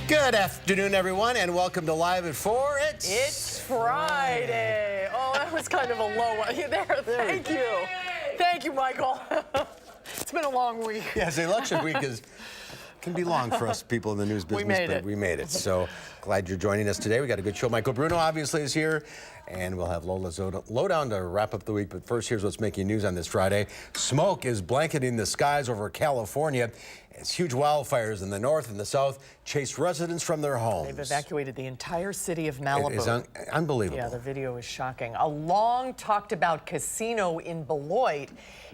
Good afternoon, everyone, and welcome to Live at 4. It's Friday. Oh, that was kind of a low one. There, thank you. Thank you, Michael. It's been a long week. Yes, election week can be long for us people in the news business, we made it. So glad you're joining us today. We got a good show. Michael Bruno obviously is here, and we'll have Lola's lowdown to wrap up the week. But first, here's what's making news on this Friday. Smoke is blanketing the skies over California as huge wildfires in the north and the south chase residents from their homes. They've evacuated the entire city of Malibu. It is unbelievable. Yeah, the video is shocking. A long talked about casino in Beloit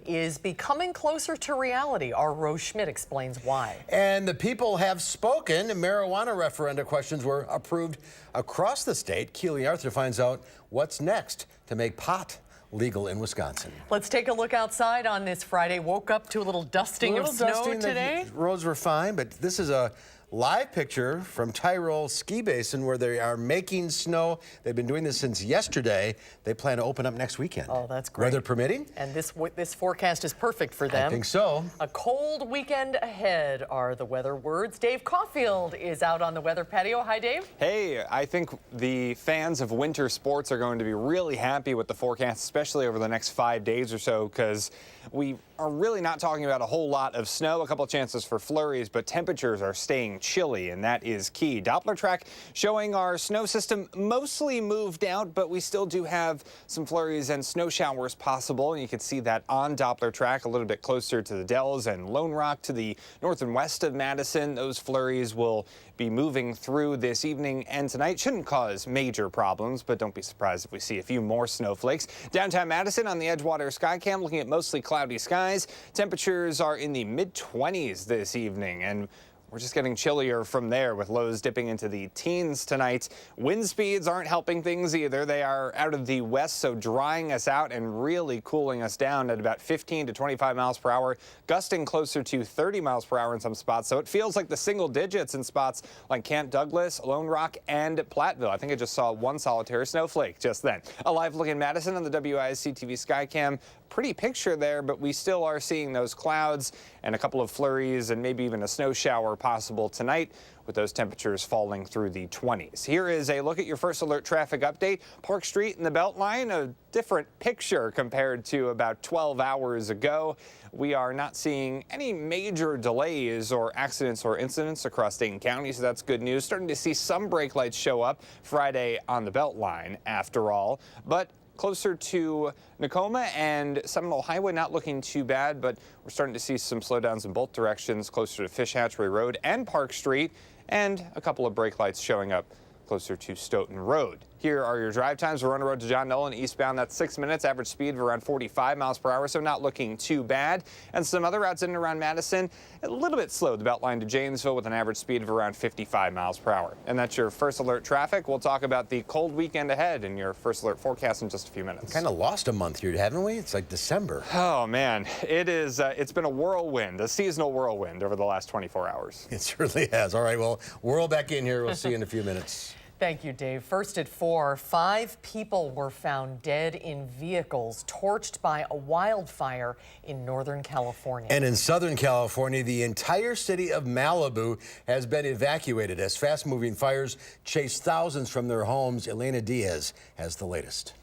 is becoming closer to reality. Our Rose Schmidt explains why. And the people have spoken. Marijuana referenda questions were approved across the state. Keely Arthur finds out what's next to make pot legal in Wisconsin. Let's take a look outside on this Friday. Woke up to a little dusting of snow today. The roads were fine, but this is a live picture from Tyrol Ski Basin where they are making snow. They've been doing this since yesterday. They plan to open up next weekend. Oh, that's great. Weather permitting. And this forecast is perfect for them. I think so. A cold weekend ahead are the weather words. Dave Caulfield is out on the weather patio. Hi, Dave. Hey, I think the fans of winter sports are going to be really happy with the forecast, especially over the next 5 days or so, because we are really not talking about a whole lot of snow, a couple of chances for flurries, but temperatures are staying chilly, and that is key. Doppler track showing our snow system mostly moved out, but we still do have some flurries and snow showers possible. And you can see that on Doppler track a little bit closer to the Dells and Lone Rock to the north and west of Madison. Those flurries will be moving through this evening and tonight. Shouldn't cause major problems, but don't be surprised if we see a few more snowflakes. Downtown Madison on the Edgewater Skycam looking at mostly cloudy skies. Temperatures are in the mid-20s this evening, and we're just getting chillier from there with lows dipping into the teens tonight. Wind speeds aren't helping things either. They are out of the west, so drying us out and really cooling us down at about 15 to 25 miles per hour, gusting closer to 30 miles per hour in some spots. So it feels like the single digits in spots like Camp Douglas, Lone Rock, and Platteville. I think I just saw one solitary snowflake just then. A live look in Madison on the WISC-TV Skycam. Pretty picture there, but we still are seeing those clouds and a couple of flurries and maybe even a snow shower possible tonight, with those temperatures falling through the 20s. Here is a look at your first alert traffic update. Park Street and the Beltline, a different picture compared to about 12 hours ago. We are not seeing any major delays or accidents or incidents across Dayton County, so that's good news. Starting to see some brake lights show up Friday on the Beltline after all, but closer to Nakoma and Seminole Highway, not looking too bad, but we're starting to see some slowdowns in both directions, closer to Fish Hatchery Road and Park Street, and a couple of brake lights showing up closer to Stoughton Road. Here are your drive times. We're on the road to John Nolan eastbound. That's 6 minutes, average speed of around 45 miles per hour, so not looking too bad. And some other routes in and around Madison, a little bit slow. The Beltline to Janesville with an average speed of around 55 miles per hour. And that's your first alert traffic. We'll talk about the cold weekend ahead in your first alert forecast in just a few minutes. Kind of lost a month here, haven't we? It's like December. Oh man, it is. It's been a whirlwind, a seasonal whirlwind over the last 24 hours. It certainly has. All right, well, whirl back in here. We'll see you in a few minutes. Thank you, Dave. First at 4, 5 people were found dead in vehicles torched by a wildfire in Northern California. And in Southern California, the entire city of Malibu has been evacuated as fast-moving fires chase thousands from their homes. Elena Diaz has the latest.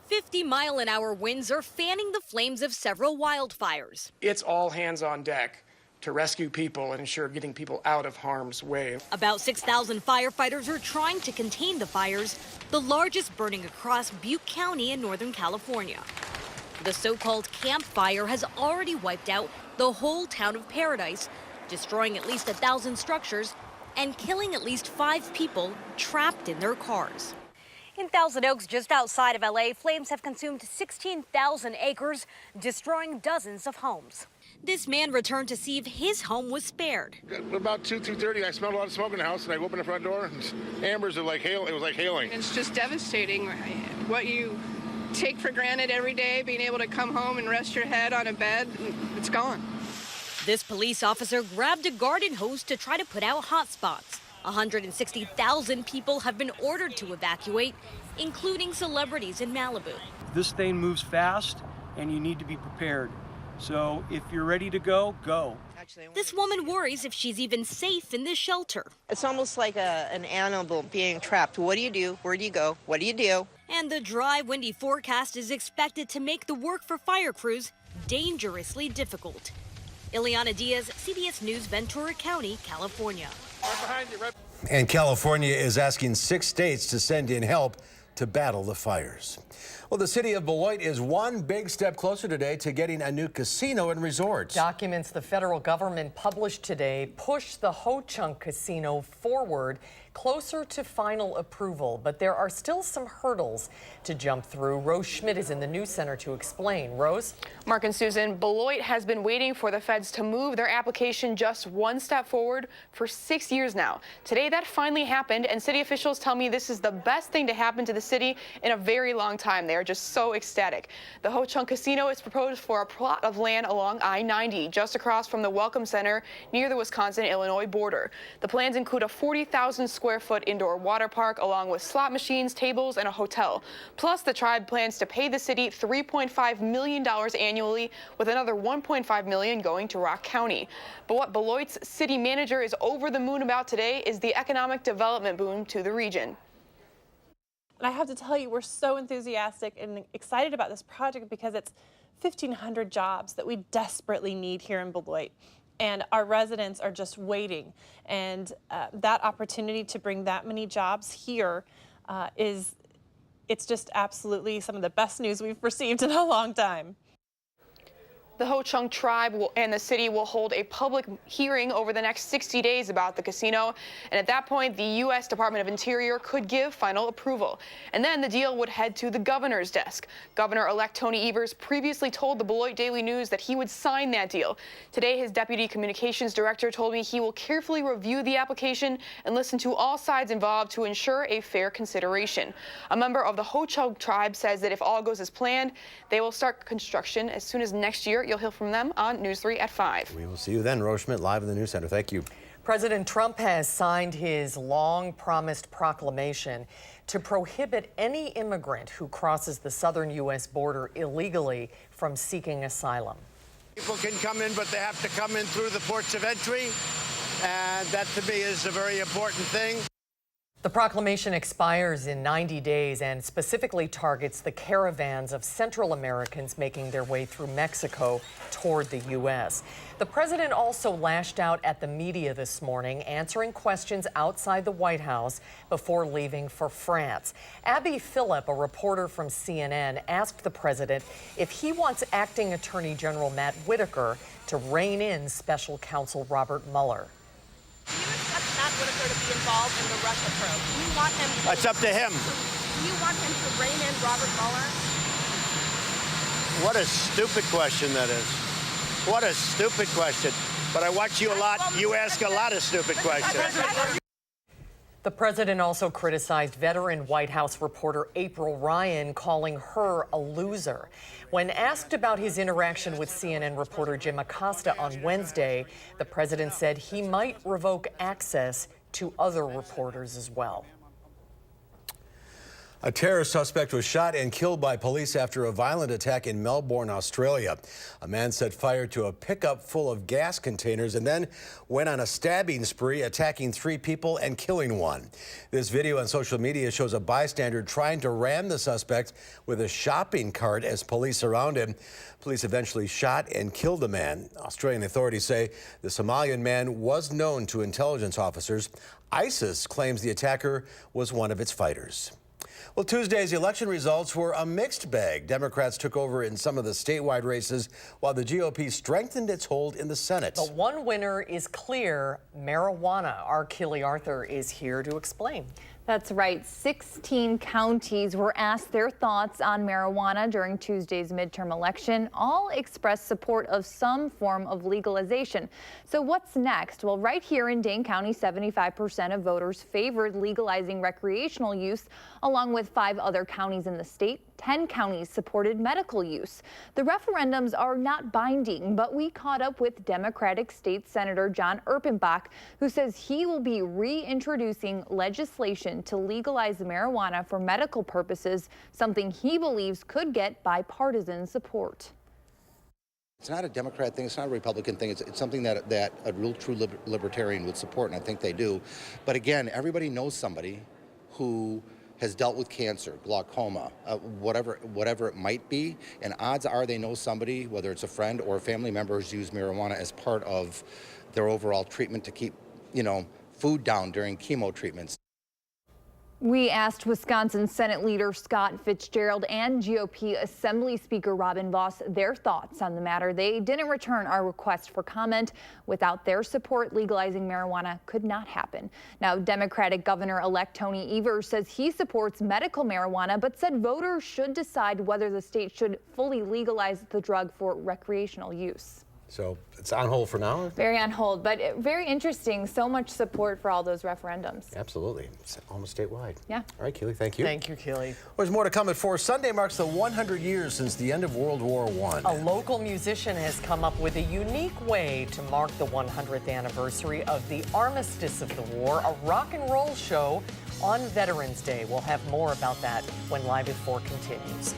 50-mile-an-hour winds are fanning the flames of several wildfires. It's all hands on deck to rescue people and ensure getting people out of harm's way. About 6,000 firefighters are trying to contain the fires, the largest burning across Butte County in Northern California. The so-called Camp Fire has already wiped out the whole town of Paradise, destroying at least 1,000 structures and killing at least 5 people trapped in their cars. In Thousand Oaks, just outside of LA, flames have consumed 16,000 acres, destroying dozens of homes. This man returned to see if his home was spared. About 2:30, I smelled a lot of smoke in the house, and I opened the front door, and embers are like hail. It was like hailing. It's just devastating. What you take for granted every day, being able to come home and rest your head on a bed, it's gone. This police officer grabbed a garden hose to try to put out hot spots. 160,000 people have been ordered to evacuate, including celebrities in Malibu. This thing moves fast, and you need to be prepared. So if you're ready to go, go. This woman worries if she's even safe in this shelter. It's almost like an animal being trapped. What do you do? Where do you go? What do you do? And the dry, windy forecast is expected to make the work for fire crews dangerously difficult. Ileana Diaz, CBS News, Ventura County, California. And California is asking 6 states to send in help to battle the fires. Well, the city of Beloit is one big step closer today to getting a new casino and resort. Documents the federal government published today push the Ho-Chunk Casino forward closer to final approval, but there are still some hurdles to jump through. Rose Schmidt is in the news center to explain. Rose? Mark and Susan, Beloit has been waiting for the feds to move their application just one step forward for 6 years now. Today that finally happened, and city officials tell me this is the best thing to happen to the city in a very long time. They are just so ecstatic. The Ho-Chunk Casino is proposed for a plot of land along I-90, just across from the Welcome Center near the Wisconsin-Illinois border. The plans include a 40,000 square foot indoor water park along with slot machines, tables, and a hotel. Plus, the tribe plans to pay the city $3.5 million annually, with another $1.5 million going to Rock County. But what Beloit's city manager is over the moon about today is the economic development boom to the region. And I have to tell you, we're so enthusiastic and excited about this project because it's 1,500 jobs that we desperately need here in Beloit. And our residents are just waiting. And that opportunity to bring that many jobs here it's just absolutely some of the best news we've received in a long time. The Ho-Chunk tribe and the city will hold a public hearing over the next 60 days about the casino. And at that point, the U.S. Department of Interior could give final approval. And then the deal would head to the governor's desk. Governor-elect Tony Evers previously told the Beloit Daily News that he would sign that deal. Today, his deputy communications director told me he will carefully review the application and listen to all sides involved to ensure a fair consideration. A member of the Ho-Chunk tribe says that if all goes as planned, they will start construction as soon as next year. You'll hear from them on News 3 at 5. We will see you then. Rose Schmidt, live in the News Center. Thank you. President Trump has signed his long-promised proclamation to prohibit any immigrant who crosses the southern U.S. border illegally from seeking asylum. People can come in, but they have to come in through the ports of entry, and that to me is a very important thing. The proclamation expires in 90 days and specifically targets the caravans of Central Americans making their way through Mexico toward the U.S. The president also lashed out at the media this morning, answering questions outside the White House before leaving for France. Abby Phillip, a reporter from CNN, asked the president if he wants acting Attorney General Matt Whitaker to rein in special counsel Robert Mueller. Do you expect Matt Whitaker to be involved in the Russia probe? Do you want him to... It's up to him. Do you want him to rein in Robert Mueller? What a stupid question that is. What a stupid question. But I watch you a lot. You ask a lot of stupid questions. The president also criticized veteran White House reporter April Ryan, calling her a loser. When asked about his interaction with CNN reporter Jim Acosta on Wednesday, the president said he might revoke access to other reporters as well. A terror suspect was shot and killed by police after a violent attack in Melbourne, Australia. A man set fire to a pickup full of gas containers and then went on a stabbing spree, attacking 3 people and killing 1. This video on social media shows a bystander trying to ram the suspect with a shopping cart as police surround him. Police eventually shot and killed the man. Australian authorities say the Somalian man was known to intelligence officers. ISIS claims the attacker was one of its fighters. Well, Tuesday's election results were a mixed bag. Democrats took over in some of the statewide races, while the GOP strengthened its hold in the Senate. The one winner is clear: marijuana. Our Kelly Arthur is here to explain. That's right. 16 counties were asked their thoughts on marijuana during Tuesday's midterm election. All expressed support of some form of legalization. So what's next? Well, right here in Dane County, 75% of voters favored legalizing recreational use, along with 5 other counties in the state. 10 counties supported medical use. The referendums are not binding, but we caught up with Democratic State Senator John Erpenbach, who says he will be reintroducing legislation to legalize marijuana for medical purposes, something he believes could get bipartisan support. It's not a Democrat thing, it's not a Republican thing, it's something that a real true libertarian would support, and I think they do. But again, everybody knows somebody who has dealt with cancer, glaucoma, whatever it might be, and odds are they know somebody, whether it's a friend or a family member who's used marijuana as part of their overall treatment to keep, food down during chemo treatments. We asked Wisconsin Senate Leader Scott Fitzgerald and GOP Assembly Speaker Robin Vos their thoughts on the matter. They didn't return our request for comment. Without their support, legalizing marijuana could not happen. Now, Democratic Governor-elect Tony Evers says he supports medical marijuana, but said voters should decide whether the state should fully legalize the drug for recreational use. So it's on hold for now? Very on hold, but very interesting. So much support for all those referendums. Absolutely. It's almost statewide. Yeah. All right, Keely, thank you. Thank you, Keely. Well, there's more to come at 4. Sunday marks the 100 years since the end of World War I. A local musician has come up with a unique way to mark the 100th anniversary of the armistice of the war, a rock and roll show on Veterans Day. We'll have more about that when Live at 4 continues.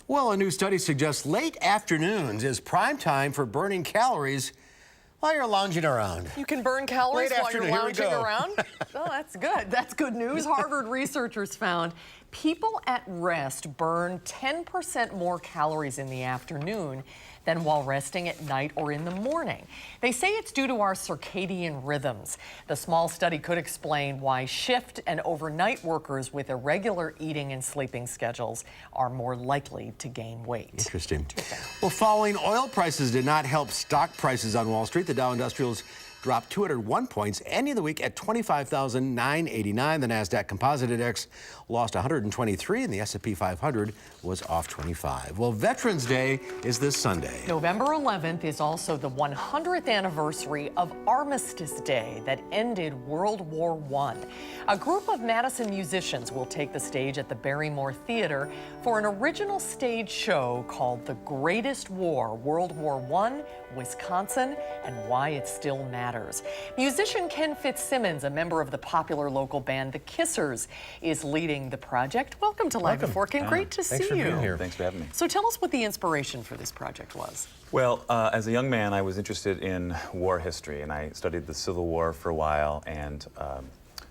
Well, a new study suggests late afternoons is prime time for burning calories while you're lounging around. You can burn calories Late while afternoon, you're here we lounging go. around? Oh, that's good. That's good news. Harvard researchers found people at rest burn 10% more calories in the afternoon than while resting at night or in the morning. They say it's due to our circadian rhythms. The small study could explain why shift and overnight workers with irregular eating and sleeping schedules are more likely to gain weight. Interesting. Well, falling oil prices did not help stock prices on Wall Street. The Dow Industrials dropped 201 points, ending the week at 25,989. The NASDAQ Composite Index lost 123, and the S&P 500 was off 25. Well, Veterans Day is this Sunday. November 11th is also the 100th anniversary of Armistice Day that ended World War I. A group of Madison musicians will take the stage at the Barrymore Theater for an original stage show called The Greatest War, World War I, Wisconsin, and Why It Still Matters. Musician Ken Fitzsimmons, a member of the popular local band The Kissers, is leading the project. Welcome to Live Before Ken. Great to see you. Thanks for being here. Thanks for having me. So tell us what the inspiration for this project was. Well, as a young man, I was interested in war history, and I studied the Civil War for a while and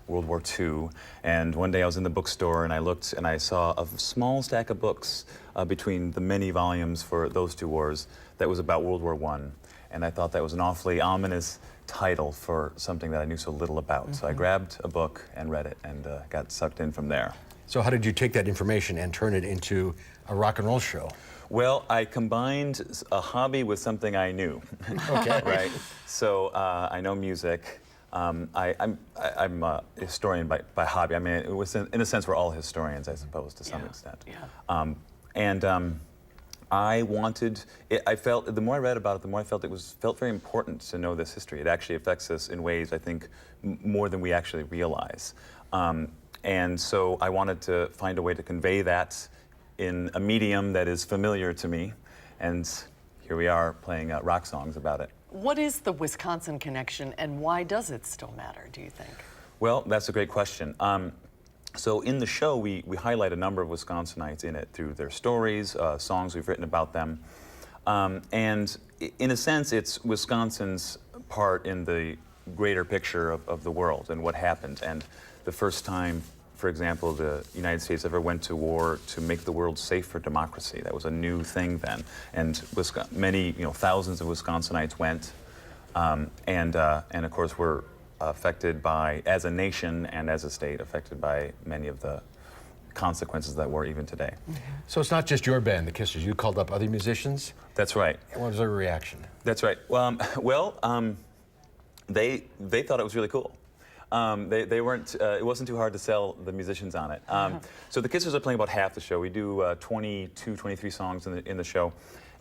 World War II. And one day I was in the bookstore and I looked and I saw a small stack of books between the many volumes for those two wars that was about World War I. And I thought that was an awfully ominous title for something that I knew so little about. So I grabbed a book and read it and got sucked in from there. So how did you take that information and turn it into a rock and roll show? Well, I combined a hobby with something I knew. Okay. Right? So I know music. I'm a historian by hobby. I mean, it was in a sense we're all historians, I suppose, to some extent. Yeah. I wanted. I felt the more I read about it, the more I felt felt very important to know this history. It actually affects us in ways I think more than we actually realize. And so I wanted to find a way to convey that in a medium that is familiar to me, and here we are playing rock songs about it. What is the Wisconsin connection, and why does it still matter, do you think? Well, that's a great question. So in the show, we highlight a number of Wisconsinites in it through their stories, songs we've written about them. And in a sense, it's Wisconsin's part in the greater picture of the world and what happened. And the first time, for example, the United States ever went to war to make the world safe for democracy. That was a new thing then. And many, thousands of Wisconsinites went. And of course, we're affected by, as a nation and as a state, affected by many of the consequences of that war even today. So it's not just your band, The Kissers. You called up other musicians? That's right. What was their reaction? That's right. They thought it was really cool. They weren't, it wasn't too hard to sell the musicians on it. So the Kissers are playing about half the show. We do 22, 23 songs in the show.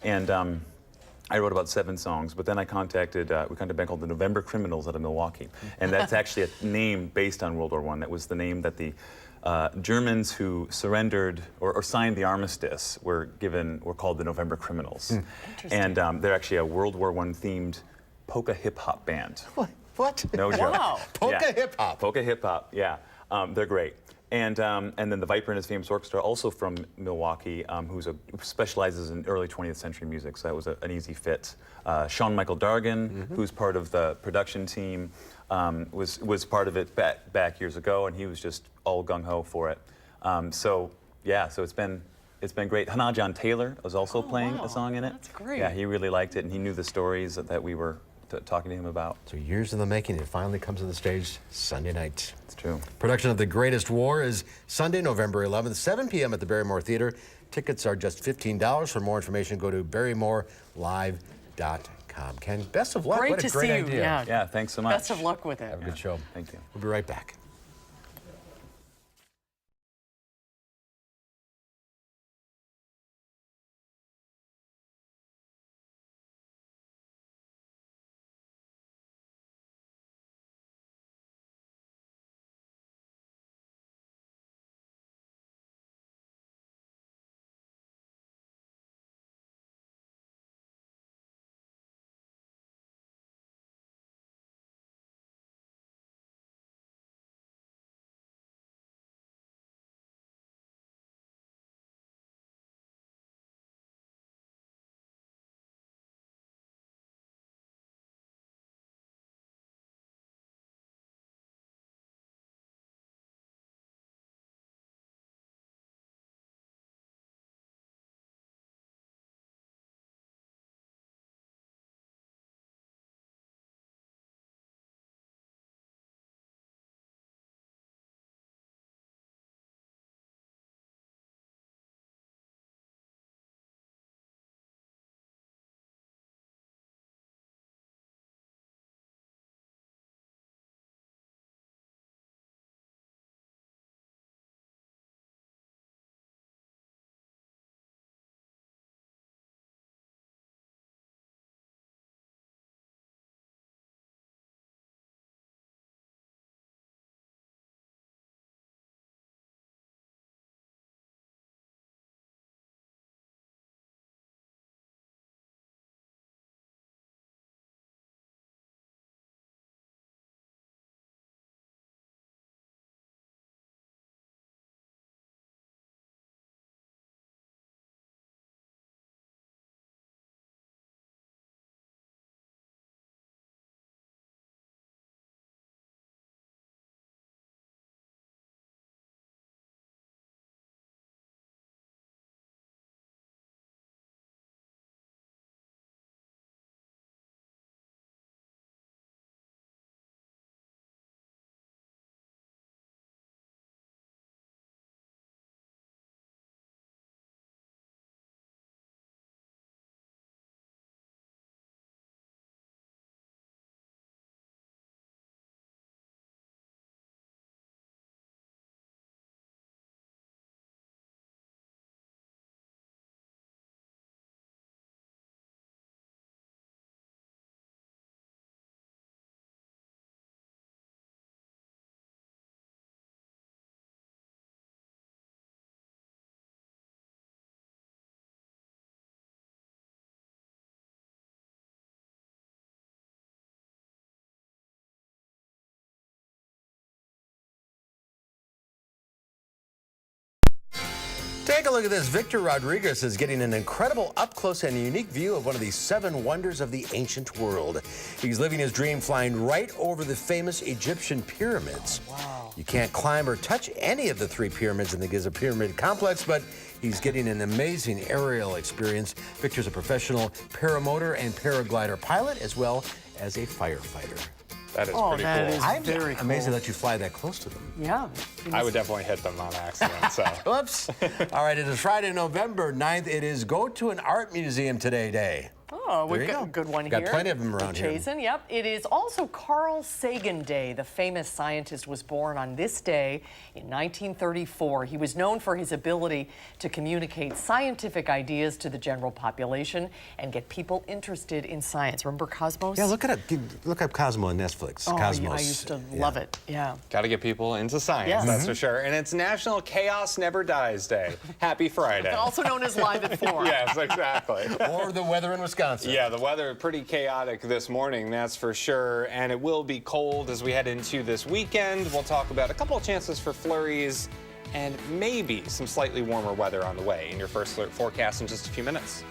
And I wrote about 7 songs, but then we contacted a band called the November Criminals out of Milwaukee. And that's actually a name based on World War I. That was the name that the Germans who surrendered or signed the armistice were called the November Criminals. And they're actually a World War I themed polka hip hop band. What? No joke. Wow. Polka hip hop. Polka hip hop, yeah. They're great. And then the Viper and his famous orchestra, also from Milwaukee, who specializes in early 20th century music, so that was an easy fit. Sean Michael Dargan, who's part of the production team, was part of it back years ago, and he was just all gung-ho for it. So it's been great. Hannah John Taylor was also playing a song in it. That's great. Yeah, he really liked it, and he knew the stories that we were talking to him about. So years in the making, it finally comes to the stage Sunday night. It's true. Production of The Greatest War is Sunday, November 11th, 7 p.m. at the Barrymore Theater. Tickets are just $15. For more information, go to barrymorelive.com. Ken, best of luck. Great what to a great see you. idea. Yeah, thanks so much. Best of luck with it. Have a good show. Thank you. We'll be right back. Take a look at this. Victor Rodriguez is getting an incredible up-close and unique view of one of the 7 wonders of the ancient world. He's living his dream flying right over the famous Egyptian pyramids. Oh, wow. You can't climb or touch any of the 3 pyramids in the Giza Pyramid complex, but he's getting an amazing aerial experience. Victor's a professional paramotor and paraglider pilot, as well as a firefighter. That is pretty cool. Is very cool. Amazing that you fly that close to them. Yeah. I would definitely hit them on accident, so. Whoops. All right, it is Friday, November 9th. It is Go to an Art Museum Today day. Oh, we've got a good one here. Got plenty of them around here. Chazen, yep. It is also Carl Sagan Day. The famous scientist was born on this day in 1934. He was known for his ability to communicate scientific ideas to the general population and get people interested in science. Remember Cosmos? Yeah, look up Cosmo on Netflix. Oh, Cosmos. yeah, I used to love it. Yeah. Got to get people into science, that's for sure. And it's National Chaos Never Dies Day. Happy Friday. Also known as Live at 4. Yes, exactly. Or the weather in Wisconsin. Yeah, the weather pretty chaotic this morning, that's for sure. And it will be cold as we head into this weekend. We'll talk about a couple of chances for flurries and maybe some slightly warmer weather on the way in your first alert forecast in just a few minutes.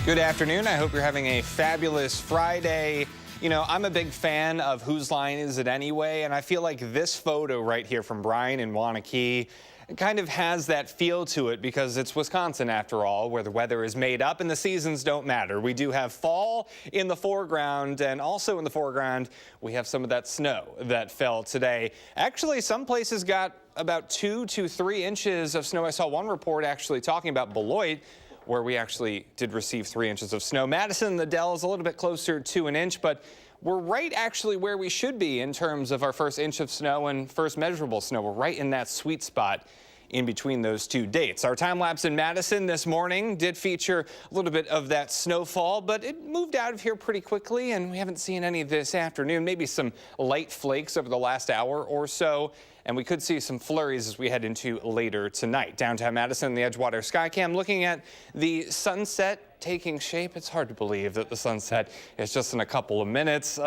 Good afternoon. I hope you're having a fabulous Friday. You know, I'm a big fan of Whose Line Is It Anyway? And I feel like this photo right here from Brian in Wanakee kind of has that feel to it because it's Wisconsin after all, where the weather is made up and the seasons don't matter. We do have fall in the foreground, and also in the foreground we have some of that snow that fell today. Actually, some places got about 2 to 3 inches of snow. I saw one report actually talking about Beloit, where we actually did receive 3 inches of snow. Madison, the Dell is a little bit closer to an inch, but we're right actually where we should be in terms of our first inch of snow and first measurable snow. We're right in that sweet spot in between those two dates. Our time lapse in Madison this morning did feature a little bit of that snowfall, but it moved out of here pretty quickly, and we haven't seen any this afternoon. Maybe some light flakes over the last hour or so, and we could see some flurries as we head into later tonight. Downtown Madison, the Edgewater Skycam looking at the sunset taking shape. It's hard to believe that the sunset is just in a couple of minutes.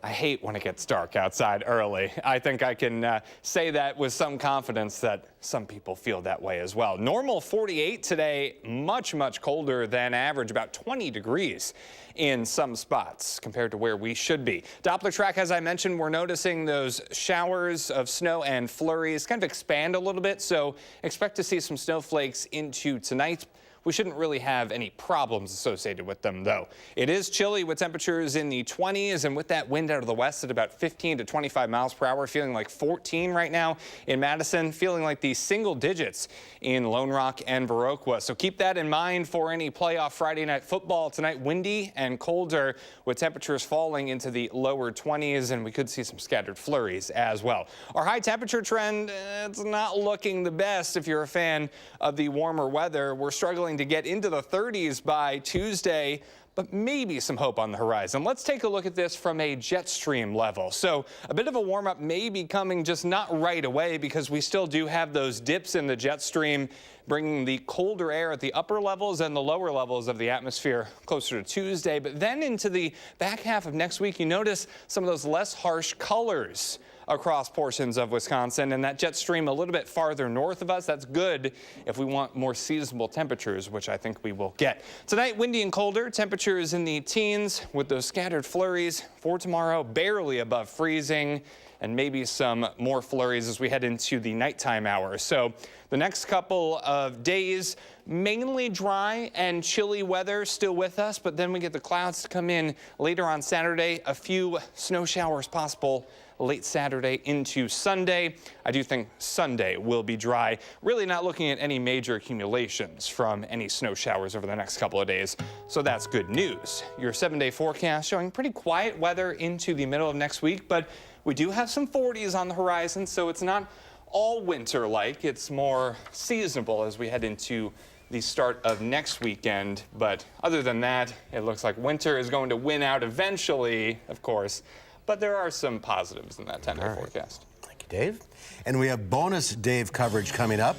I hate when it gets dark outside early. I think I can say that with some confidence that some people feel that way as well. Normal 48 today, much colder than average, about 20 degrees in some spots compared to where we should be. Doppler track, as I mentioned, we're noticing those showers of snow and flurries kind of expand a little bit, so expect to see some snowflakes into tonight. We shouldn't really have any problems associated with them, though. It is chilly with temperatures in the 20s, and with that wind out of the west at about 15 to 25 miles per hour, feeling like 14 right now in Madison, feeling like the single digits in Lone Rock and Viroqua. So keep that in mind for any playoff Friday night football tonight. Windy and colder with temperatures falling into the lower 20s, and we could see some scattered flurries as well. Our high temperature trend, it's not looking the best if you're a fan of the warmer weather. We're struggling to get into the 30s by Tuesday, but maybe some hope on the horizon. Let's take a look at this from a jet stream level. So a bit of a warm up may be coming, just not right away, because we still do have those dips in the jet stream, bringing the colder air at the upper levels and the lower levels of the atmosphere closer to Tuesday. But then into the back half of next week, you notice some of those less harsh colors across portions of Wisconsin, and that jet stream a little bit farther north of us. That's good if we want more seasonable temperatures, which I think we will get. Tonight, windy and colder, temperatures in the teens with those scattered flurries. For tomorrow, barely above freezing, and maybe some more flurries as we head into the nighttime hours. So the next couple of days, mainly dry and chilly weather still with us, but then we get the clouds to come in later on Saturday. A few snow showers possible late Saturday into Sunday. I do think Sunday will be dry. Really not looking at any major accumulations from any snow showers over the next couple of days. So that's good news. Your 7-day forecast showing pretty quiet weather into the middle of next week, but we do have some 40s on the horizon, so it's not all winter-like. It's more seasonable as we head into the start of next weekend. But other than that, it looks like winter is going to win out eventually, of course. But there are some positives in that 10-day forecast. Thank you, Dave. And we have bonus Dave coverage coming up.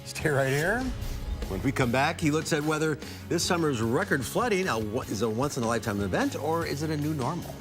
Stay right here. When we come back, he looks at whether this summer's record flooding is a once-in-a-lifetime event or is it a new normal?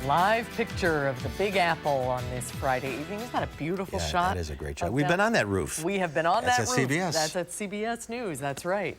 Live picture of the Big Apple on this Friday evening. Isn't that a beautiful shot? That is a great shot. We've been on that roof. We have been on that roof. That's at CBS. That's at CBS News. That's right.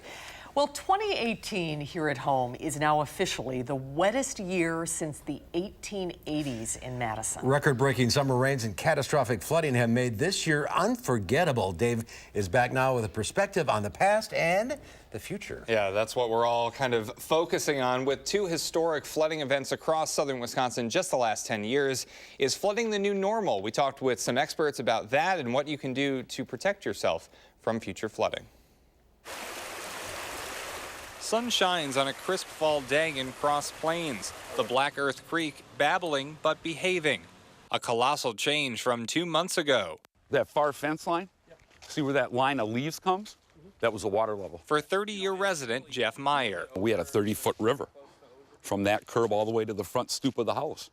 Well, 2018 here at home is now officially the wettest year since the 1880s in Madison. Record-breaking summer rains and catastrophic flooding have made this year unforgettable. Dave is back now with a perspective on the past and the future. Yeah, that's what we're all kind of focusing on with two historic flooding events across southern Wisconsin just the last 10 years. Is flooding the new normal? We talked with some experts about that and what you can do to protect yourself from future flooding. Sun shines on a crisp fall day in Cross Plains. The Black Earth Creek babbling but behaving. A colossal change from 2 months ago. That far fence line, see where that line of leaves comes? That was the water level. For 30-year resident Jeff Meyer. We had a 30-foot river from that curb all the way to the front stoop of the house.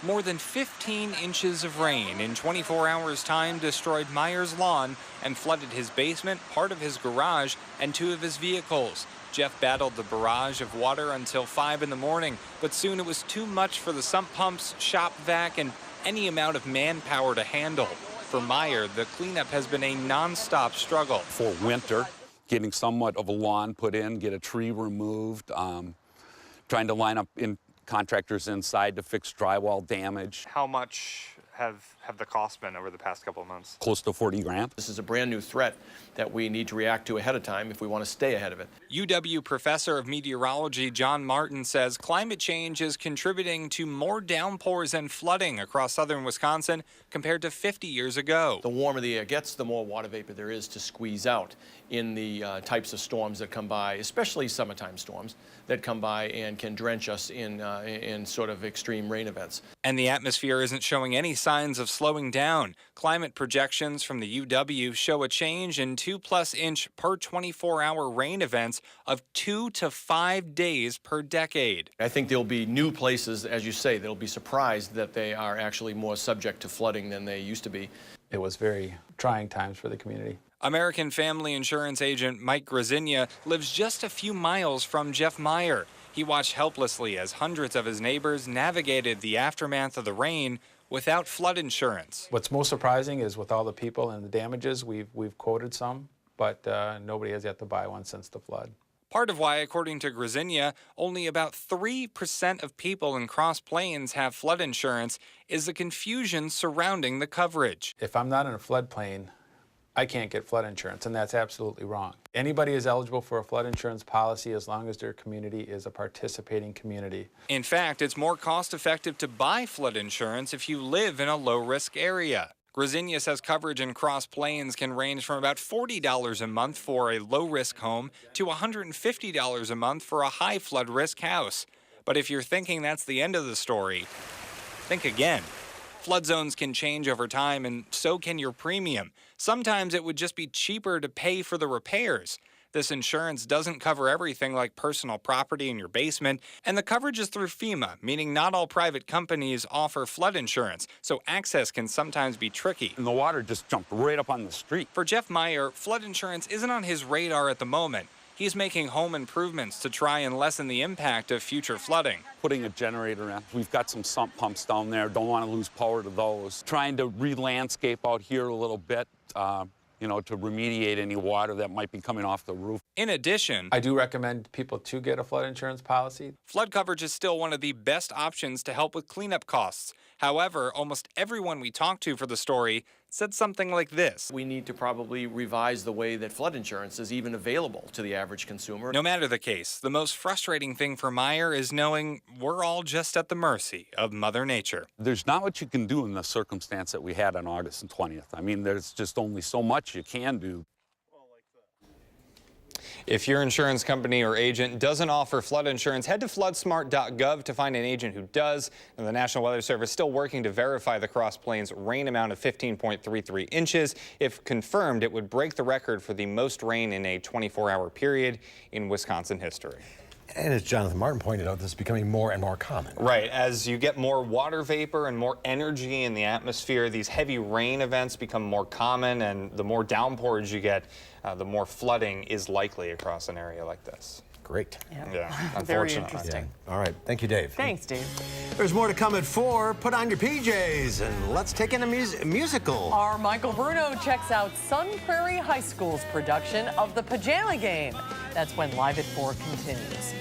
More than 15 inches of rain in 24 hours' time destroyed Meyer's lawn and flooded his basement, part of his garage, and 2 of his vehicles. Jeff battled the barrage of water until 5 in the morning, but soon it was too much for the sump pumps, shop vac, and any amount of manpower to handle. For Meyer, the cleanup has been a non-stop struggle. For winter, getting somewhat of a lawn put in, get a tree removed, trying to line up in contractors inside to fix drywall damage. How much have the costs been over the past couple of months? Close to 40 grand. This is a brand new threat that we need to react to ahead of time if we want to stay ahead of it. UW professor of meteorology John Martin says climate change is contributing to more downpours and flooding across southern Wisconsin compared to 50 years ago. The warmer the air gets, the more water vapor there is to squeeze out in the types of storms that come by, especially summertime storms that come by and can drench us in sort of extreme rain events. And the atmosphere isn't showing any signs of slowing down. Climate projections from the UW show a change in 2+ inch per 24-hour rain events of 2 to 5 days per decade. I think there'll be new places, as you say, they'll be surprised that they are actually more subject to flooding than they used to be. It was very trying times for the community. American Family Insurance agent Mike Grazinia lives just a few miles from Jeff Meyer. He watched helplessly as hundreds of his neighbors navigated the aftermath of the rain without flood insurance. What's most surprising is with all the people and the damages, we've quoted some, but nobody has yet to buy one since the flood. Part of why, according to Grazinia, only about 3% of people in Cross Plains have flood insurance is the confusion surrounding the coverage. If I'm not in a floodplain, I can't get flood insurance, and that's absolutely wrong. Anybody is eligible for a flood insurance policy as long as their community is a participating community. In fact, it's more cost-effective to buy flood insurance if you live in a low-risk area. Grazinia says coverage in Cross Plains can range from about $40 a month for a low-risk home to $150 a month for a high flood risk house. But if you're thinking that's the end of the story, think again. Flood zones can change over time, and so can your premium. Sometimes it would just be cheaper to pay for the repairs. This insurance doesn't cover everything like personal property in your basement, and the coverage is through FEMA, meaning not all private companies offer flood insurance, so access can sometimes be tricky. And the water just jumped right up on the street. For Jeff Meyer, flood insurance isn't on his radar at the moment. He's making home improvements to try and lessen the impact of future flooding. Putting a generator in. We've got some sump pumps down there. Don't want to lose power to those. Trying to re-landscape out here a little bit, you know, to remediate any water that might be coming off the roof. In addition, I do recommend people to get a flood insurance policy. Flood coverage is still one of the best options to help with cleanup costs. However, almost everyone we talked to for the story said something like this. We need to probably revise the way that flood insurance is even available to the average consumer. No matter the case, the most frustrating thing for Meyer is knowing we're all just at the mercy of Mother Nature. There's not what you can do in the circumstance that we had on August 20th. I mean, there's just only so much you can do. If your insurance company or agent doesn't offer flood insurance, head to floodsmart.gov to find an agent who does. And the National Weather Service is still working to verify the Cross Plains rain amount of 15.33 inches. If confirmed, it would break the record for the most rain in a 24-hour period in Wisconsin history. And as Jonathan Martin pointed out, this is becoming more and more common. Right. As you get more water vapor and more energy in the atmosphere, these heavy rain events become more common, and the more downpours you get, the more flooding is likely across an area like this. Great. Yeah. Very interesting. All right. Thank you, Dave. Thanks, Dave. There's more to come at 4. Put on your PJs and let's take in a musical. Our Michael Bruno checks out Sun Prairie High School's production of The Pajama Game. That's when Live at 4 continues.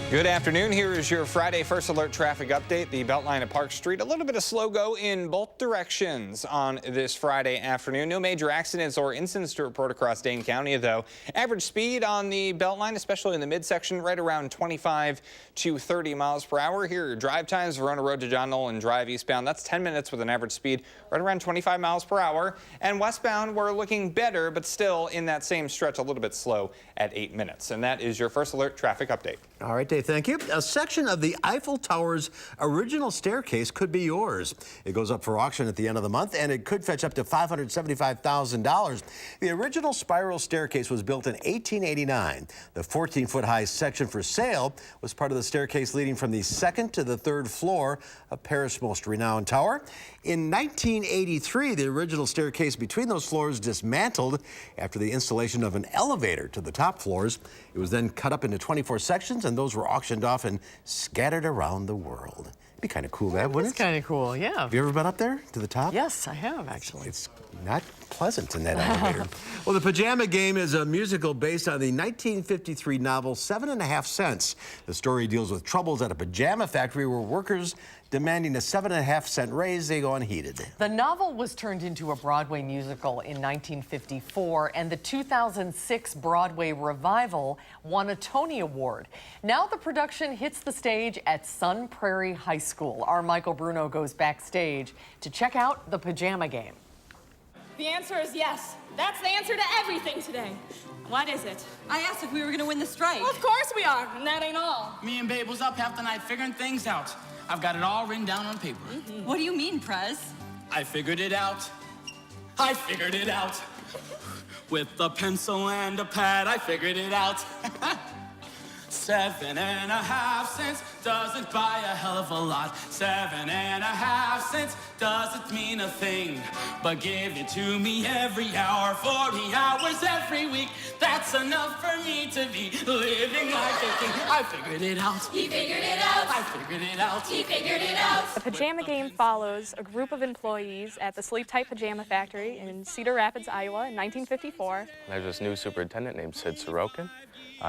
Good afternoon. Here is your Friday First Alert traffic update. The Beltline at Park Street, a little bit of slow go in both directions on this Friday afternoon. No major accidents or incidents to report across Dane County, though. Average speed on the Beltline, especially in the midsection, right around 25 to 30 miles per hour. Here are your drive times. Verona Road to John Nolan Drive eastbound. That's 10 minutes with an average speed right around 25 miles per hour. And westbound, we're looking better, but still in that same stretch, a little bit slow at 8 minutes. And that is your First Alert traffic update. All right, Dave, thank you. A section of the Eiffel Tower's original staircase could be yours. It goes up for auction at the end of the month, and it could fetch up to $575,000. The original spiral staircase was built in 1889. The 14-foot-high section for sale was part of the staircase leading from the second to the third floor of Paris' most renowned tower. In 1983, the original staircase between those floors dismantled after the installation of an elevator to the top floors. It was then cut up into 24 sections, and those were auctioned off and scattered around the world. It'd be kind of cool, that, wouldn't it? It's kind of cool, yeah. Have you ever been up there to the top? Yes, I have, actually. It's not pleasant in that elevator. Well, The Pajama Game is a musical based on the 1953 novel 7.5 Cents. The story deals with troubles at a pajama factory where workers demanding a 7.5 cent raise, they go unheeded. The novel was turned into a Broadway musical in 1954, and the 2006 Broadway revival won a Tony Award. Now the production hits the stage at Sun Prairie High School. Our Michael Bruno goes backstage to check out The Pajama Game. The answer is yes. That's the answer to everything today. What is it? I asked if we were gonna win the strike. Well, of course we are, and that ain't all. Me and Babe was up half the night figuring things out. I've got it all written down on paper. What do you mean, Prez? I figured it out. I figured it out. With a pencil and a pad, I figured it out. 7.5 cents doesn't buy a hell of a lot. 7.5 cents doesn't mean a thing. But give it to me every hour, 40 hours every week. That's enough for me to be living like a king. I figured it out. He figured it out. I figured it out. He figured it out. The Pajama Game follows a group of employees at the Sleep Tight Pajama Factory in Cedar Rapids, Iowa in 1954. There's this new superintendent named Sid Sorokin.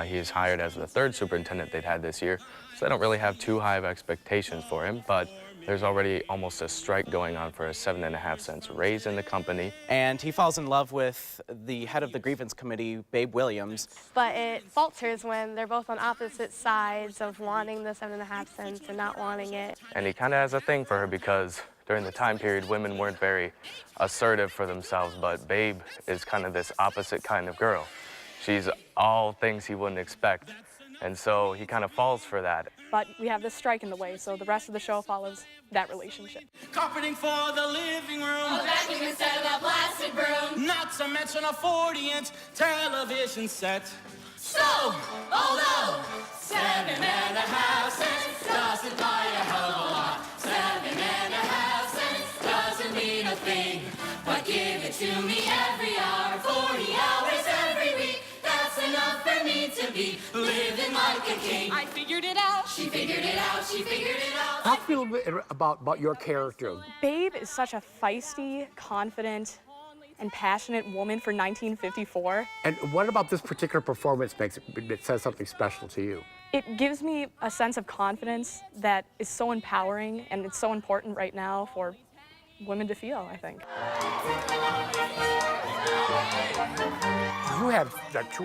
He's hired as the third superintendent they'd had this year, so they don't really have too high of expectations for him, but there's already almost a strike going on for a 7.5 cents raise in the company. And he falls in love with the head of the grievance committee, Babe Williams. But it falters when they're both on opposite sides of wanting the 7.5 cents and not wanting it. And he kind of has a thing for her because during the time period, women weren't very assertive for themselves, but Babe is kind of this opposite kind of girl. She's all things he wouldn't expect, and so he kind of falls for that. But we have this strike in the way, so the rest of the show follows that relationship. Carpeting for the living room. A vacuum instead of a plastic broom. Not to mention a 40-inch television set. So, although 7.5 cents doesn't buy a hell of a lot. 7.5 cents doesn't mean a thing. But give it to me every hour, 40 hours every week. That's enough for me to be living like a king. I figured it out. She figured it out. She figured it out. Talk to me a little bit about your character. Babe is such a feisty, confident, and passionate woman for 1954. And what about this particular performance it says something special to you? It gives me a sense of confidence that is so empowering, and it's so important right now for women to feel, I think. You have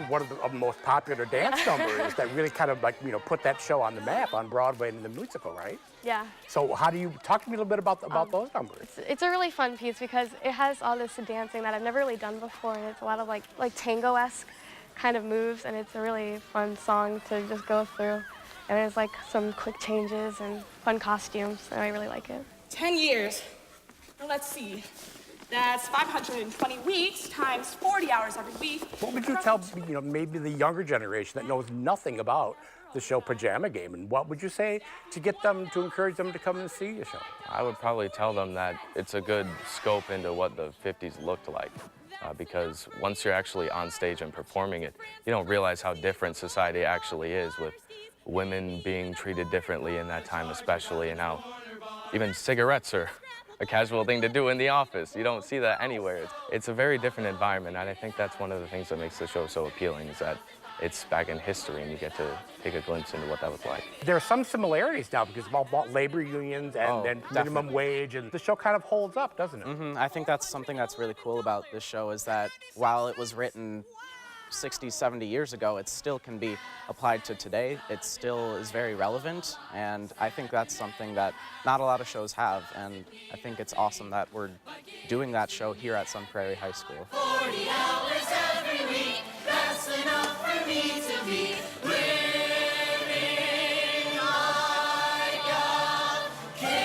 one of the most popular dance numbers that really kind of put that show on the map on Broadway and in the musical, right? Yeah. So how do you talk to me a little bit about those numbers? It's a really fun piece because it has all this dancing that I've never really done before, and it's a lot of like tango-esque kind of moves, and it's a really fun song to just go through. And there's like some quick changes and fun costumes, and I really like it. 10 years. Let's see. That's 520 weeks times 40 hours every week. What would you tell, maybe the younger generation that knows nothing about the show Pajama Game, and what would you say to encourage them to come and see your show? I would probably tell them that it's a good scope into what the 50s looked like, because once you're actually on stage and performing it, you don't realize how different society actually is, with women being treated differently in that time especially, and how even cigarettes are a casual thing to do in the office. You don't see that anywhere. It's a very different environment, and I think that's one of the things that makes the show so appealing, is that it's back in history and you get to take a glimpse into what that was like. There are some similarities now because it's all about labor unions and minimum wage, and the show kind of holds up, doesn't it? Mm-hmm. I think that's something that's really cool about this show, is that while it was written 60, 70 years ago, it still can be applied to today. It still is very relevant, and I think that's something that not a lot of shows have, and I think it's awesome that we're doing that show here at Sun Prairie High School. 40 hours every week, that's enough for me to be living like a king.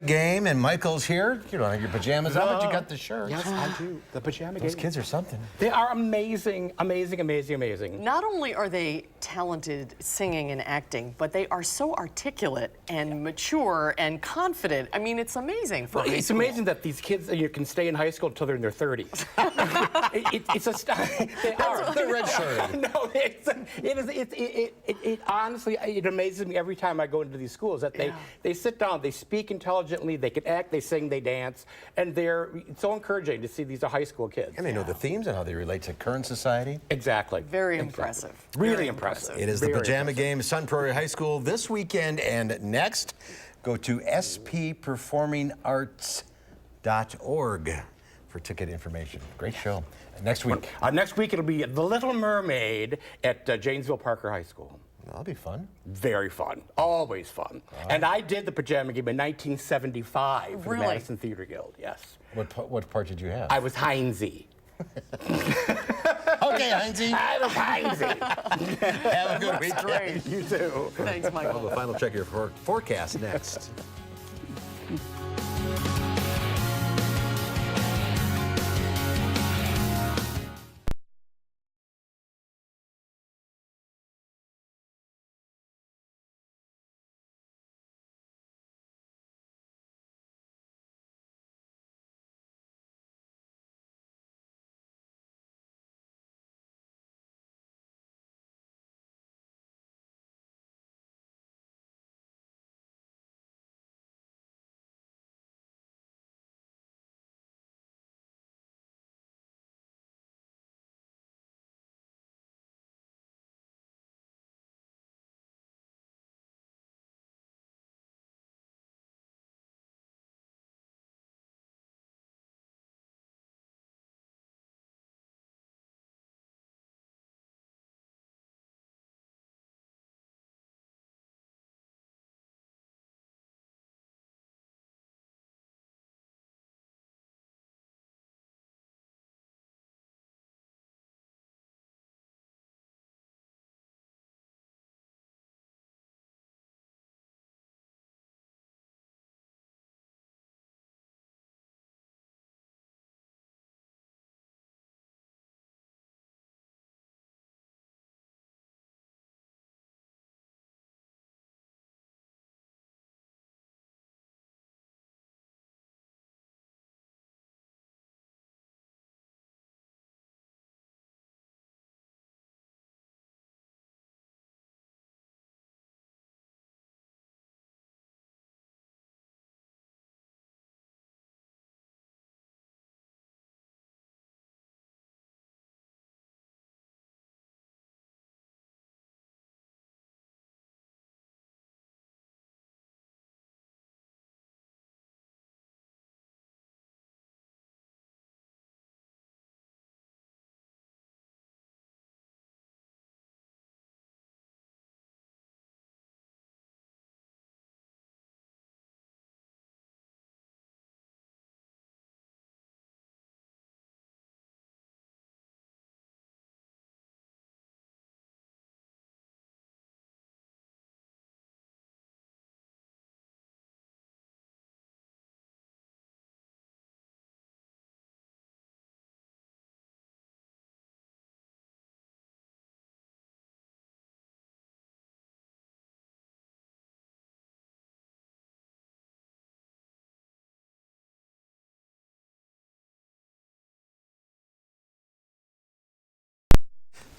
Game, and Michael's here. You don't have your pajamas on, but you got the shirt. Yes, I do. The Pajama Game. Those kids are something. They are amazing, amazing, amazing, amazing. Not only are they talented singing and acting, but they are so articulate and mature and confident. I mean, it's amazing for high It's school. amazing that these kids can stay in high school until they're in their 30s. It's a they are. They're redshirted. No, it honestly, it amazes me every time I go into these schools that they sit down, they speak intelligently, they can act, they sing, they dance, and it's so encouraging to see these high school kids. And they know the themes and how they relate to current society. Exactly. Very impressive. Really Very impressive. It is the Very Pajama impressive. Game, Sun Prairie High School this weekend and next. Go to spperformingarts.org for ticket information. Great show. Next week. Next week it'll be The Little Mermaid at Janesville Parker High School. That'll be fun. Very fun. Always fun. And I did the Pajama Game in 1975 for the Madison Theater Guild, yes. What part did you have? I was Heinzie. Okay, Heinzie. I was Heinzie. Have a good week. Great. You too. Thanks, Michael. Well, the final check of your forecast next.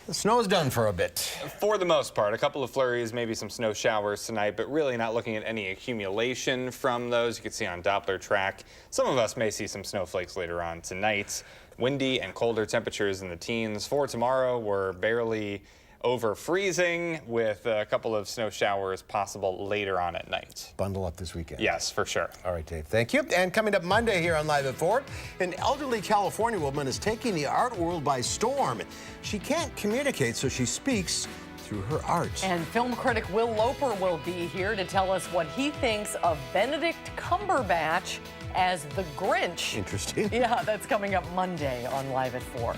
The snow's done for a bit. For the most part, a couple of flurries, maybe some snow showers tonight, but really not looking at any accumulation from those. You can see on Doppler track. Some of us may see some snowflakes later on tonight. Windy and colder temperatures in the teens. For tomorrow, we're barely over freezing with a couple of snow showers possible later on at night. Bundle up this weekend. Yes, for sure. All right, Dave, thank you. And coming up Monday here on Live at 4, an elderly California woman is taking the art world by storm. She can't communicate, so she speaks through her art. And film critic Will Loper will be here to tell us what he thinks of Benedict Cumberbatch as the Grinch. Interesting. Yeah, that's coming up Monday on Live at 4.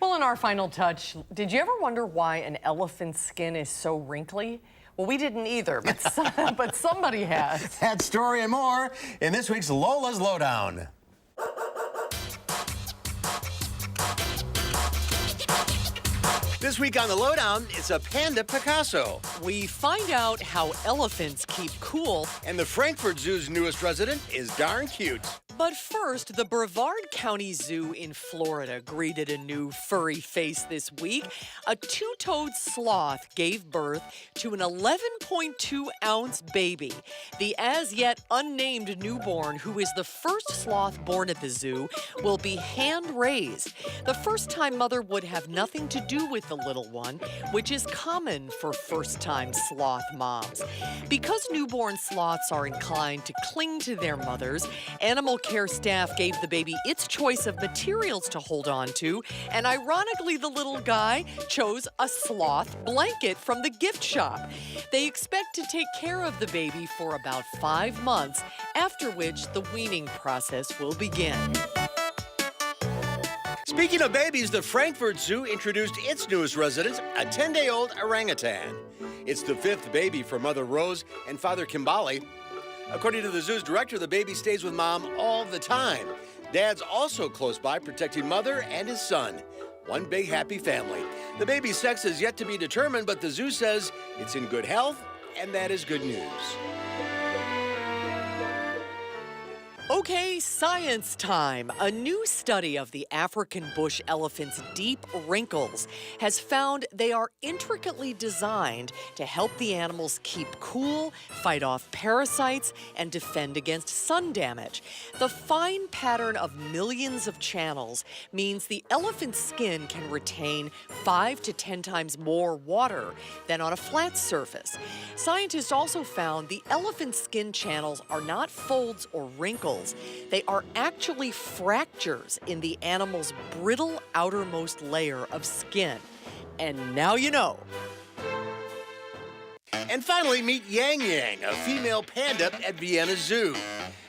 Well, in our final touch, did you ever wonder why an elephant's skin is so wrinkly? Well, we didn't either, but, but somebody has. That story and more in this week's Lola's Lowdown. This week on the Lowdown, it's a panda Picasso. We find out how elephants keep cool. And the Frankfurt Zoo's newest resident is darn cute. But first, the Brevard County Zoo in Florida greeted a new furry face this week. A two-toed sloth gave birth to an 11.2-ounce baby. The as-yet unnamed newborn, who is the first sloth born at the zoo, will be hand-raised. The first-time mother would have nothing to do with the little one, which is common for first-time sloth moms. Because newborn sloths are inclined to cling to their mothers, animal care staff gave the baby its choice of materials to hold on to, and ironically, the little guy chose a sloth blanket from the gift shop. They expect to take care of the baby for about 5 months, after which the weaning process will begin. Speaking of babies, the Frankfurt Zoo introduced its newest resident, a 10-day-old orangutan. It's the 5th baby for Mother Rose and Father Kimbali. According to the zoo's director, the baby stays with Mom all the time. Dad's also close by, protecting Mother and his son. One big happy family. The baby's sex is yet to be determined, but the zoo says it's in good health, and that is good news. Okay, science time. A new study of the African bush elephant's deep wrinkles has found they are intricately designed to help the animals keep cool, fight off parasites, and defend against sun damage. The fine pattern of millions of channels means the elephant's skin can retain 5 to 10 times more water than on a flat surface. Scientists also found the elephant's skin channels are not folds or wrinkles. They are actually fractures in the animal's brittle outermost layer of skin. And now you know. And finally, meet Yang Yang, a female panda at Vienna Zoo.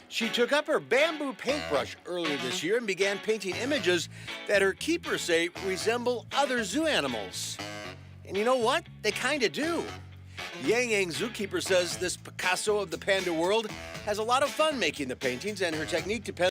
She took up her bamboo paintbrush earlier this year and began painting images that her keepers say resemble other zoo animals. And you know what? They kind of do. Yang Yang zookeeper says this Picasso of the panda world has a lot of fun making the paintings, and her technique depends